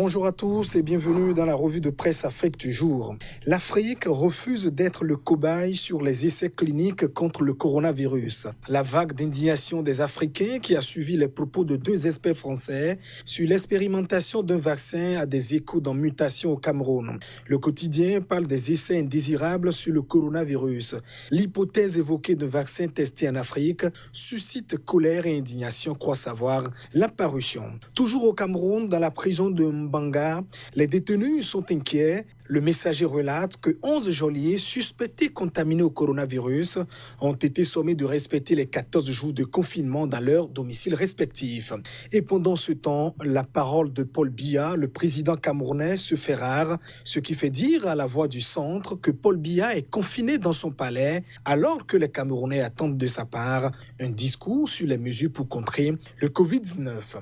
Bonjour à tous et bienvenue dans la revue de presse Afrique du jour. L'Afrique refuse d'être le cobaye sur les essais cliniques contre le coronavirus. La vague d'indignation des Africains qui a suivi les propos de deux experts français sur l'expérimentation d'un vaccin a des échos dans Mutation au Cameroun. Le quotidien parle des essais indésirables sur le coronavirus. L'hypothèse évoquée de vaccins testés en Afrique suscite colère et indignation, croit savoir la parution. Toujours au Cameroun, dans la prison de Mbanga, les détenus sont inquiets. Le Messager relate que 11 geôliers suspectés contaminés au coronavirus ont été sommés de respecter les 14 jours de confinement dans leurs domiciles respectifs. Et pendant ce temps, la parole de Paul Biya, le président camerounais, se fait rare, ce qui fait dire à la Voix du Centre que Paul Biya est confiné dans son palais alors que les Camerounais attendent de sa part un discours sur les mesures pour contrer le Covid-19.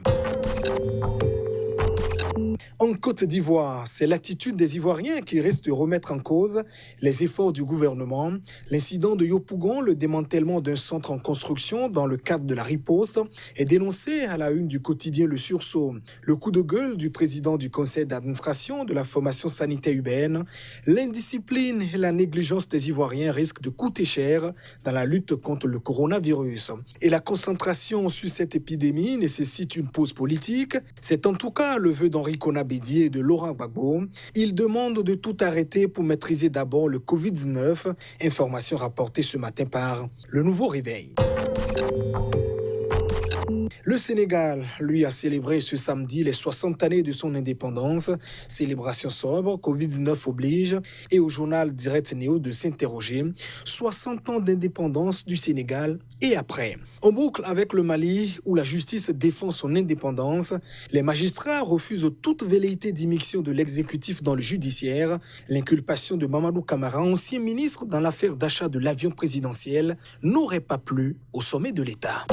En Côte d'Ivoire, c'est l'attitude des Ivoiriens qui risque de remettre en cause les efforts du gouvernement. L'incident de Yopougon, le démantèlement d'un centre en construction dans le cadre de la riposte, est dénoncé à la une du quotidien Le Sursaut. Le coup de gueule du président du conseil d'administration de la formation sanitaire UBN, l'indiscipline et la négligence des Ivoiriens risquent de coûter cher dans la lutte contre le coronavirus. Et la concentration sur cette épidémie nécessite une pause politique. C'est en tout cas le vœu d'Henri Bédier et de Laurent Gbagbo. Ils demandent de tout arrêter pour maîtriser d'abord le Covid-19. Information rapportée ce matin par Le Nouveau Réveil. Le Sénégal, lui, a célébré ce samedi les 60 années de son indépendance. Célébration sobre, Covid-19 oblige, et au journal Direct Néo de s'interroger. 60 ans d'indépendance du Sénégal et après. En boucle avec le Mali, où la justice défend son indépendance, les magistrats refusent toute velléité d'immixtion de l'exécutif dans le judiciaire. L'inculpation de Mamadou Camara, ancien ministre dans l'affaire d'achat de l'avion présidentiel, n'aurait pas plu au sommet de l'État.